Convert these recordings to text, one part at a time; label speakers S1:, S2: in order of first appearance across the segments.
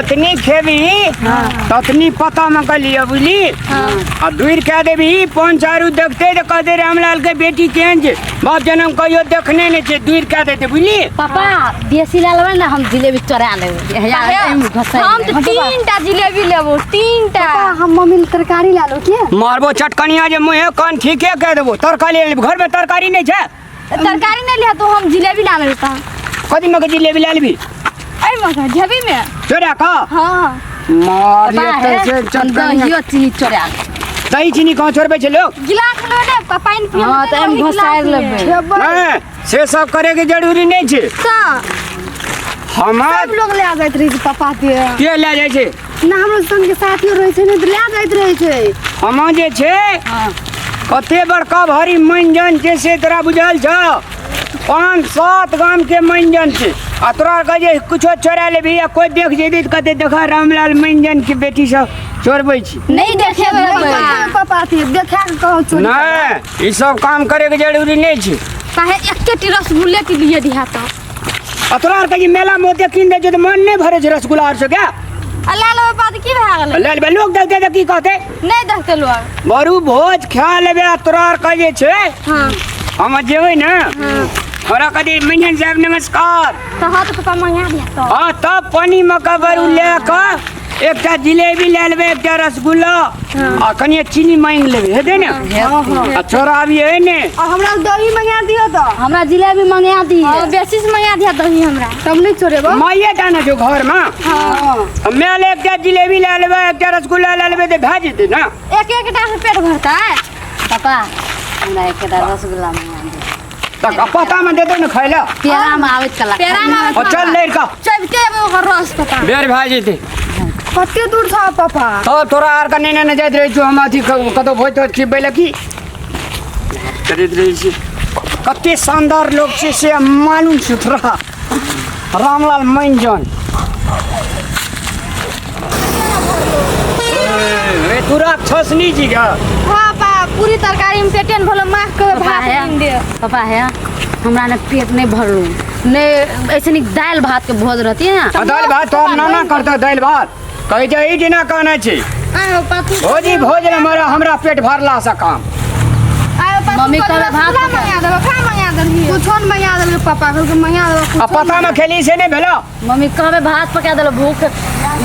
S1: ततनी खेबी ततनी पता में कलिए बुझली आ दूर कह देवी पौन चारू देखते तो कह दे रामलाल के बेटी केहन छे बाप जन्म कहियो देखने नहीं छे दूर कह देते बुझली।
S2: पापा देसी लालवा ना हम जिलेबी चोरा लेबे हम
S3: तो तीनटा जिलेबी लेबो तीनटा।
S2: हम मम्मी तरकारी ला लो के
S1: मारबो चटकनिया जे मुहे कान ठीके कह देबो तरकारी घर में तरकारी नहीं छे
S3: तरकारी नहीं लिया तो हम जिलेबी ला लेता।
S1: कदी में जिलेबी ला लेबी
S3: अरे मगर झबी में
S1: चोरा का
S3: हां
S1: मार ये तैसे चटकनिया
S2: यो चीज चोरा
S1: दही चीनी कहां छोड़बे छे लोग
S3: गिलास में ने पानी पियो।
S2: हां त हम घोसार लेबे
S1: नहीं से सब करे के जरूरी नहीं छे हमार
S2: सब लोग ले आ जाइत रही पापा
S1: के ले जाय छे
S2: ना हमरो संग के साथी रहे छे ने ले आ जाइत रहे छे
S1: हम जे छे कते बड़का भारी मंजन छे से तोरा बुझल छ 5-7 गांव के मंजन छे आ तोरा का जे कुछो चोरा लेबी या कोई देख जेबी त कते देखा रामलाल मंजन के बेटी सब चोरबै छी
S3: नहीं देखे
S2: पापा थी देखा के कहू चोरी
S1: नहीं ई सब काम करे के जरूरी नहीं छे
S3: काहे एकटे रसगुल्ले के लिए दिया था
S1: आ तोरा का जे मेला में देखिन दे जे मन नहीं भरे छे रसगुल्ला और से क्या
S3: अल्लाह लो बात की भा गेल
S1: ले ले लोग देख दे की कहते
S3: नहीं देखते लोग
S1: बरू भोज खा लेबे आ तोरा का जे छे
S3: हां
S1: हम जेबै ना हमरा कदी मंजन साहब नमस्कार
S3: तो हां तो पापा मंगा दिया तो
S1: हाँ तब पानी में कबरू लेकर एकटा जिलेबी ले लेबे एकटा रसगुल्ला आ कनिए चीनी मांग लेबे हेते ना आ छोरा अभी है ने
S2: और हमरा दही मंगा दियो तो हमरा जिलेबी मंगा दी
S3: हां बेसिस मंगा दिया दही हमरा
S2: तब नहीं छोड़ेबो
S1: माइए जाना जो घर में
S2: हां
S1: मैं ले एकटा जिलेबी ले लेबे एकटा रसगुल्ला ले लेबे तो भेज देते ना
S3: एक एकटा से पेट भरता है।
S2: पापा हमरा एकटा रसगुल्ला मंगा दे
S1: तक पता में दे दो ना खाइला
S2: पेड़ा में आवत कला
S3: पेड़ा में
S1: और चल ले का
S3: चलते वो रस पता
S1: बेर भेज देते
S2: कते दूर था पापा
S1: तो तोरा आर का ने जाइत रही जो हम अथी कतो भोज तो खिबै लकी करैत रही छी कते शानदार लोग छे से मालूम सुथरा रामलाल मंजन ए तुरा छसनी जी का
S3: हां पा पूरी तरकारी में पेटन भलो माख के भात नहीं दे
S2: पापा है हमरा ने पेट नहीं भरलू ने ऐसे नहीं दाल भात के भोज रहती है ना
S1: दाल भात तो ना करता दाल भात कह जा ई दिना कहना छी
S3: आयो पापू
S1: भोजी भोज हमारा हमरा पेट भरला सा काम
S3: आयो पापू
S2: मम्मी कहले भात
S3: मंगा देबो खा मंगा देबी
S2: कुछो न मंगा देबे पापा के मंगा देबे
S1: आ पता में खेली से नहीं भेलो
S2: मम्मी कहबे भात पका देलो भूख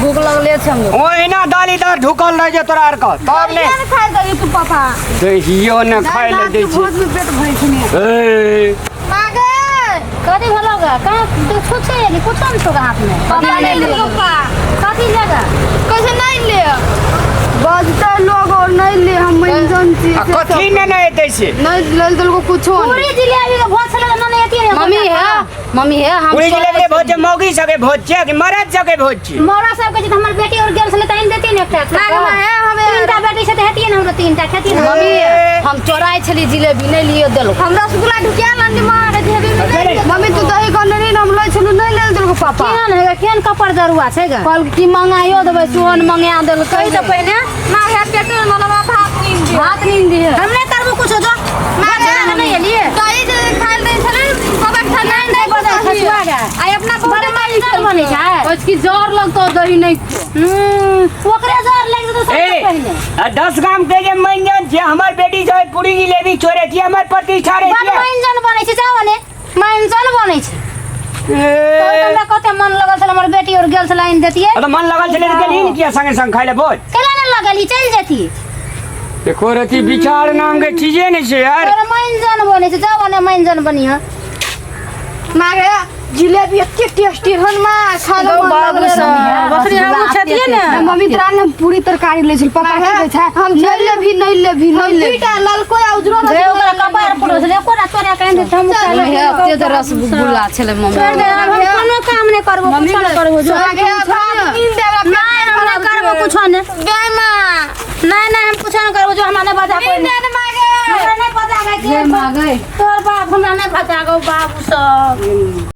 S2: भूख लगले छ हमरो
S1: ओहिना दालीदार ढुकल रह जे तोरा आर का तब ने
S3: नहीं खाए दही तू पापा
S1: दहियो न खाए ले दै छी
S2: भोज में पेट भर छने
S1: ए
S3: मागे
S2: कथी भलोगा कहां तो छुछे नहीं कुछो न तो हाथ में
S3: पापा ले ले पापा
S2: कथी लेगा
S3: कैसे नहीं ले
S2: बजते लोग और नहीं ले हम मंजन छी
S1: आ कथी ने नहीं एतै से
S2: नहीं ले दल को कुछो
S3: पूरी जिलेबी के भोज चले ना नहीं आती है
S2: मम्मी है हम
S1: पूरी जिले के भोज मौगी सके भोज छे कि मरद सके भोज छे
S3: मोरा सब के हमर बेटी और गर्ल से ताइन देती ने एकटा है हमें तीनटा बेटी से हेती ने हमरा तीनटा खेती
S2: मम्मी हम चोराई छली जिलेबी नहीं लियो देलो
S3: हम रसगुल्ला ढुकिया लानी मार जेबी में नहीं
S2: मम्मी तू दही कोन नहीं हम लै छलु नहीं ले दल को पापा केन है केन कपर जरुआ छै ग कल की मंगायो देबे सोन मंगा देल कहि त पहिने
S3: मां है पेट में मनवा भात नहीं दे
S2: भात नहीं दे
S3: हमने करबो कुछ जो मां नहीं लिए दही जे खाइल नहीं छले सब खा नहीं
S2: बड़ा खसुआ गा
S3: आई अपना
S2: बड़े माई नहीं बने छै उसकी जोर लगतो दही नहीं ओकरे जोर लग तो सब पहले
S1: 10 गांव के जे मंजन छे हमर बेटी जो पूरी जिलेबी छोरे छी हमर प्रतिष्ठा रे छी
S2: मंजन बनै छै जावने मंजन बनै छै तो हमरा कते मन लगल छल हमर बेटी और गर्ल्स लाइन देतिए
S1: तो मन लगल छले त गेली किया संगे संग खाइले भोज
S2: केला न लगली चल जेती
S1: देखो रती विचार नाम के चीजे नहीं छे यार
S2: और मंजन बनै छै जावने मंजन बनिया
S3: मागे जिलेबी इतनी टेस्टी हन मां खा लो
S2: बाबू सब
S3: बकरी हम छतिए ने
S2: मम्मी तरा ने पूरी तरकारी ले छल पापा के छै
S3: हम नहीं ले दुईटा ललको आ उजरो
S2: रे ओकरा कपार पड़ो छै ओकरा तोरा कहन दे हम खा ले ते रसगुल्ला छले मम्मी
S3: छोड़ दे हम कोनो काम नहीं करबो कुछ नहीं करबो जो आगे नींद देबा
S2: नहीं हम नहीं करबो कुछ नहीं
S3: गय मां
S2: नहीं हम कुछ नहीं करबो जो हमरा नहीं बता कोई
S3: नींद मागे
S2: हमरा नहीं पता गई तोर बाप हमरा नहीं पता गो बाबू सब